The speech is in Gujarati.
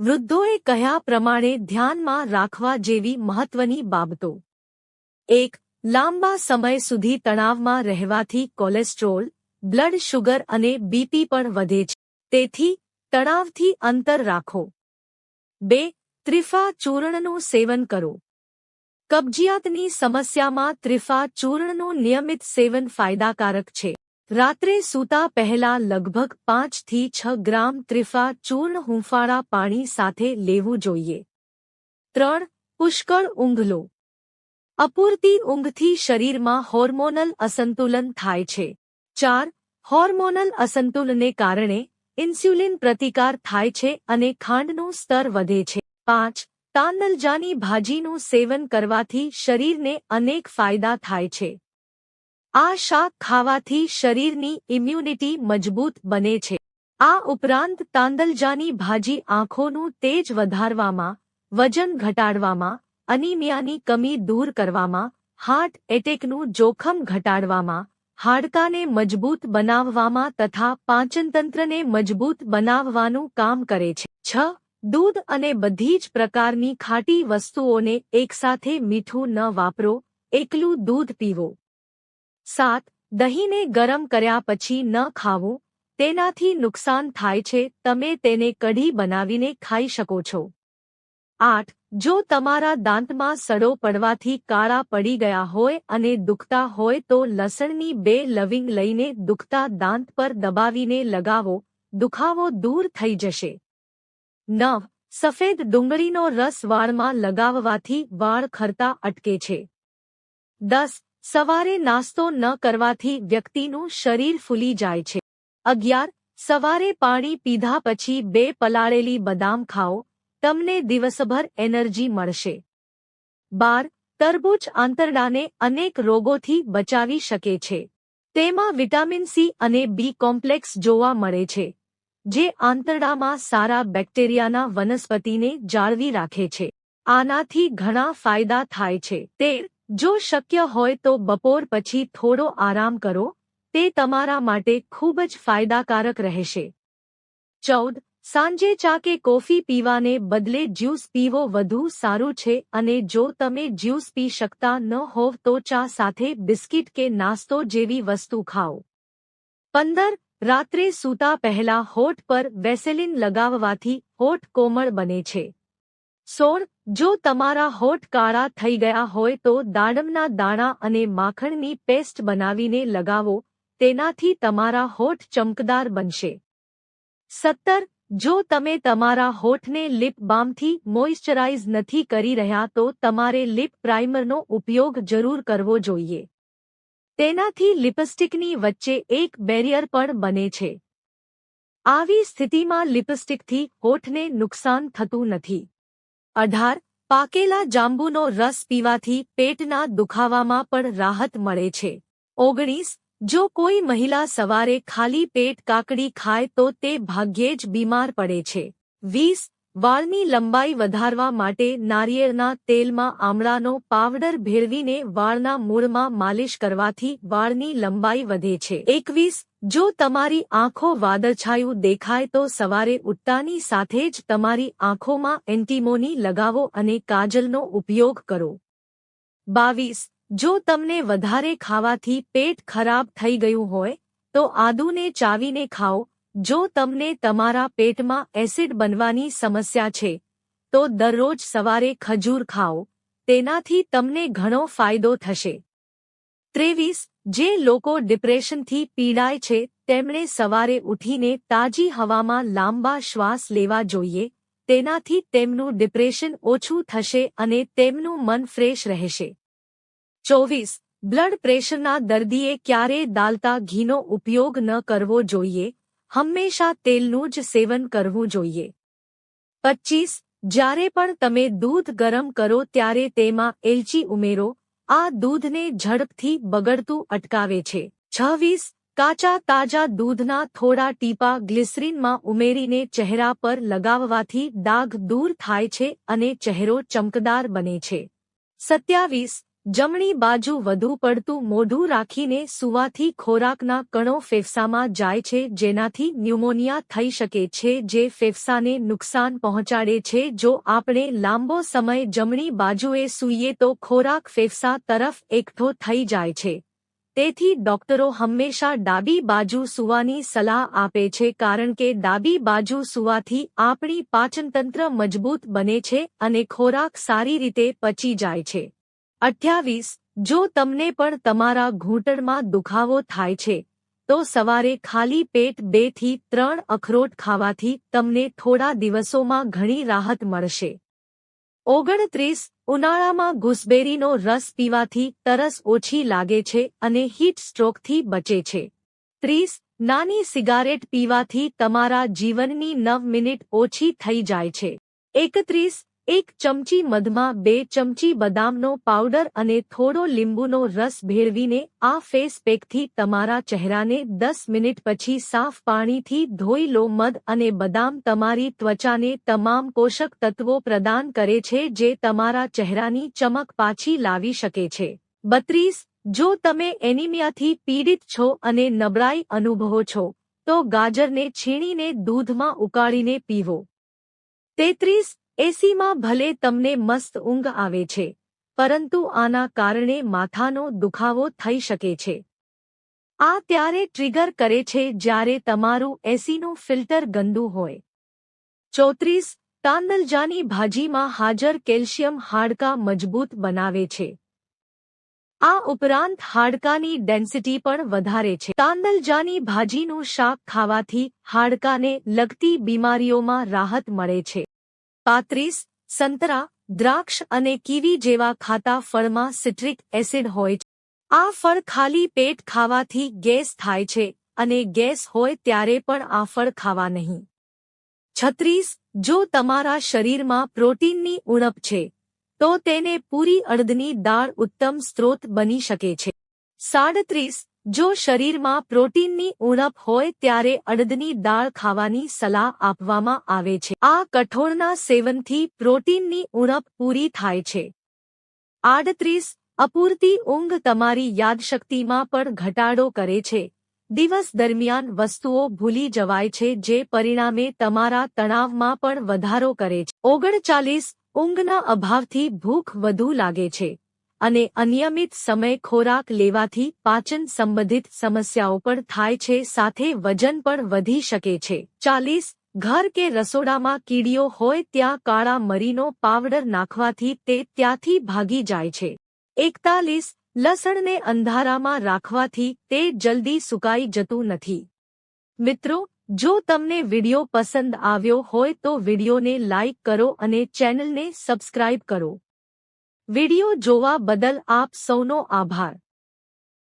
વૃદ્ધોએ કહ્યા પ્રમાણે ધ્યાનમાં રાખવા જેવી મહત્વની બાબતો. 1. લાંબા સમય સુધી તણાવમાં રહેવાથી કોલેસ્ટ્રોલ, બ્લડ શુગર અને બીપી પણ વધે છે. તેથી તણાવથી અંતર રાખો. 2. ત્રિફા ચૂર્ણનું સેવન કરો. કબજિયાતની સમસ્યામાં ત્રિફા ચૂર્ણનું નિયમિત સેવન ફાયદાકારક છે. રાત્રે સૂતા પહેલા લગભગ 5 થી 6 ગ્રામ ત્રિફા ચૂર્ણ હૂંફાળા પાણી સાથે લેવું જોઈએ. 3. પુષ્કળ ઊંઘ લો. અપૂરતી ઊંઘથી શરીરમાં હોર્મોનલ અસંતુલન થાય છે. 4. હોર્મોનલ અસંતુલનને કારણે ઇન્સ્યુલિન પ્રતિકાર થાય છે અને ખાંડનું સ્તર વધે છે. 5. તાંદલજાની ભાજીનું સેવન કરવાથી શરીરને અનેક ફાયદા થાય છે. આ શાક ખાવાથી શરીરની ઇમ્યુનિટી મજબૂત બને છે. આ ઉપરાંત તાંદલજાની ભાજી આંખોનું તેજ વધારવામાં, વજન ઘટાડવામાં, અનીમિયાની કમી દૂર કરવામાં, હાર્ટ એટેકનું જોખમ ઘટાડવામાં, હાડકાને મજબૂત બનાવવામાં તથા પાચનતંત્રને મજબૂત બનાવવાનું કામ કરે છે. 6. દૂધ અને બધી જ પ્રકારની ખાટી વસ્તુઓને એકસાથે મીઠું ન વાપરો, એકલું દૂધ પીવો. 7. દહીંને ગરમ કર્યા પછી ન ખાવું, તેનાથી નુકસાન થાય છે. તમે તેને કઢી બનાવીને ખાઈ શકો છો. 8. જો તમારા દાંતમાં સડો પડવાથી કાળા પડી ગયા હોય અને દુખતા હોય તો લસણની 2 લવિંગ લઈને દુખતા દાંત પર દબાવીને લગાવો, દુખાવો દૂર થઈ જશે. 9. સફેદ ડુંગળીનો રસ વાળમાં લગાવવાથી વાળ ખરતા અટકે છે. 10. સવારે નાસ્તો ન કરવાથી વ્યક્તિનું શરીર ફૂલી જાય છે. 11. સવારે પાણી પીધા પછી 2 પલાળેલી બદામ ખાઓ, તમને દિવસભર એનર્જી મળશે. 12. તરબૂચ આંતરડાને અનેક રોગોથી બચાવી શકે છે. તેમાં વિટામિન સી અને બી કોમ્પ્લેક્સ જોવા મળે છે, જે આંતરડામાં સારા બેક્ટેરિયાના વનસ્પતિને જાળવી રાખે છે. આનાથી ઘણા ફાયદા થાય છે. 13. જો શક્ય હોય તો બપોર પછી થોડો આરામ કરો, તે તમારા માટે ખૂબ જ ફાયદાકારક રહેશે. 14. સાંજે ચા કે કોફી પીવાને બદલે જ્યુસ પીવો વધુ સારું છે અને જો તમે જ્યુસ પી શકતા ન હોવ તો ચા સાથે બિસ્કિટ કે નાસ્તો જેવી વસ્તુ ખાઓ. 15. રાત્રે સૂતા પહેલા હોઠ પર વેસેલિન લગાવવાથી હોઠ કોમળ બને છે. 16. જો તમારા હોઠ કાળા થઈ ગયા હોય તો દાડમના દાણા અને માખણની પેસ્ટ બનાવીને લગાવો, તેનાથી તમારા હોઠ ચમકદાર બનશે. 17. જો તમે તમારા હોઠને લિપ બામથી મોઇશ્ચરાઇઝ નથી કરી રહ્યા તો તમારે લિપ પ્રાઇમરનો ઉપયોગ જરૂર કરવો જોઈએ. તેનાથી લિપસ્ટિકની વચ્ચે એક બેરિયર પણ બને છે. આવી સ્થિતિમાં લિપસ્ટિકથી હોઠને નુકસાન થતું નથી. 18. પાકેલા જાંબુનો રસ પીવાથી પેટના દુખાવામાં પણ રાહત મળે છે. 19. જો કોઈ મહિલા સવારે ખાલી પેટ કાકડી ખાય તો તે ભાગ્યે જ બીમાર પડે છે. 20. વાળની લંબાઈ વધારવા માટે નારિયેળના તેલમાં આમળાનો પાવડર ભેળવીને વાળના મૂળમાં માલિશ કરવાથી વાળની લંબાઈ વધે છે. 21. જો તમારી આંખો વાદળછાયું દેખાય તો સવારે ઉઠતાની સાથે જ તમારી આંખોમાં એન્ટીમોની લગાવો અને કાજલનો ઉપયોગ કરો. 22. જો તમને વધારે ખાવાથી પેટ ખરાબ થઈ ગયું હોય તો આદુને ચાવીને ખાઓ. જો તમને તમારા પેટમાં એસિડ બનવાની સમસ્યા છે તો દરરોજ સવારે ખજૂર ખાઓ, તેનાથી તમને ઘણો ફાયદો થશે. 23. જે લોકો ડિપ્રેશનથી પીડાય છે તેમણે સવારે ઉઠીને તાજી હવામાં લાંબા શ્વાસ લેવા જોઈએ, તેનાથી તેમનું ડિપ્રેશન ઓછું થશે અને તેમનું મન ફ્રેશ રહેશે. 24. બ્લડ પ્રેશરના દર્દીએ ક્યારેય દાલતા ઘીનો ઉપયોગ ન કરવો જોઈએ, હંમેશા તેલનું જ સેવન કરવું જોઈએ. 25. જ્યારે પણ તમે દૂધ ગરમ કરો ત્યારે તેમાં એલચી ઉમેરો, આ દૂધને ઝડપથી બગડતું અટકાવે છે. 26. કાચા તાજા દૂધના થોડા ટીપા ગ્લિસરીનમાં ઉમેરીને ચહેરા પર લગાવવાથી ડાઘ દૂર થાય છે અને ચહેરો ચમકદાર બને છે. 27. જમણી બાજુ વધુ પડતું મોઢું રાખીને સૂવાથી ખોરાકના કણો ફેફસામાં જાય છે, જેનાથી ન્યુમોનિયા થઈ શકે છે, જે ફેફસાને નુકસાન પહોંચાડે છે. જો આપણે લાંબો સમય જમણી બાજુએ સૂઈએ તો ખોરાક ફેફસા તરફ એકઠો થઈ જાય છે. તેથી ડોક્ટરો હંમેશા ડાબી બાજુ સૂવાની સલાહ આપે છે, કારણ કે ડાબી બાજુ સૂવાથી આપણી પાચનતંત્ર મજબૂત બને છે અને ખોરાક સારી રીતે પચી જાય છે. 28. જો તમને પણ તમારા ઘૂંટણમાં દુખાવો થાય છે, તો સવારે ખાલી પેટ 2 થી 3 અખરોટ ખાવાથી તમને થોડા દિવસોમાં ઘણી રાહત મળશે. 29. ઉનાળામાં ગૂસબેરીનો રસ પીવાથી તરસ ઓછી લાગે છે અને હીટ સ્ટ્રોકથી બચે છે. 30. નાની સિગારેટ પીવાથી તમારા જીવનની 9 મિનિટ ઓછી થઈ જાય છે. 31. 1 ચમચી મધમાં 2 ચમચી બદામનો પાવડર અને થોડો લીંબુનો રસ ભેળવીને આ ફેસ પેકથી તમારા ચહેરાને 10 મિનિટ પછી સાફ પાણીથી ધોઈ લો. મધ અને બદામ તમારી ત્વચાને તમામ પોષક તત્વો પ્રદાન કરે છે, જે તમારા ચહેરાની ચમક પાછી લાવી શકે છે. 32. જો તમે એનિમિયાથી પીડિત છો અને નબળાઈ અનુભવો છો, તો ગાજરને છીણીને દૂધમાં ઉકાળીને પીવો. 33. એસીમાં ભલે તમને મસ્ત ઊંઘ આવે છે, પરંતુ આના કારણે માથાનો દુખાવો થઈ શકે છે. આ ત્યારે ટ્રિગર કરે છે જ્યારે તમારું એસીનું ફિલ્ટર ગંદુ હોય. 34. તાંદલજાની ભાજીમાં હાજર કેલ્શિયમ હાડકાં મજબૂત બનાવે છે. આ ઉપરાંત હાડકાની ડેન્સિટી પણ વધારે છે. તાંદલજાની ભાજીનું શાક ખાવાથી હાડકાને લગતી બીમારીઓમાં રાહત મળે છે. 35. સંતરા, દ્રાક્ષ અને કીવી જેવા ખાતા ફળમાં સિટ્રિક એસિડ હોય છે. આ ફળ ખાલી પેટ ખાવાથી ગેસ થાય છે અને ગેસ હોય ત્યારે પણ આ ફળ ખાવા નહીં. 36. જો તમારા શરીરમાં પ્રોટીનની ઉણપ છે, તો તેને પૂરી અડદની દાળ ઉત્તમ સ્ત્રોત બની શકે છે. 37. જો શરીરમાં પ્રોટીનની ઉણપ હોય ત્યારે અડદની દાળ ખાવાની સલાહ આપવામાં આવે છે. આ કઠોળના સેવનથી પ્રોટીનની ઉણપ પૂરી થાય છે. 38. અપૂરતી ઊંઘ તમારી યાદશક્તિમાં પણ ઘટાડો કરે છે. દિવસ દરમિયાન વસ્તુઓ ભૂલી જવાય છે, જે પરિણામે તમારા તણાવમાં પણ વધારો કરે છે. 39. ઊંઘના અભાવથી ભૂખ વધુ લાગે છે અને અનિયમિત સમય ખોરાક લેવાથી પાચન સંબંધિત સમસ્યાઓ પણ થાય છે, સાથે વજન પણ વધી શકે છે. 40. ઘર કે રસોડામાં કીડીઓ હોય ત્યાં કાળા મરીનો પાવડર નાખવાથી તે ત્યાંથી ભાગી જાય છે. 41. લસણને અંધારામાં રાખવાથી તે જલ્દી સુકાઈ જતું નથી. મિત્રો, જો તમને વિડિયો પસંદ આવ્યો હોય તો વિડિયોને લાઇક કરો અને ચેનલને સબસ્ક્રાઇબ કરો. વિડિયો જોવા બદલ આપ સૌનો આભાર.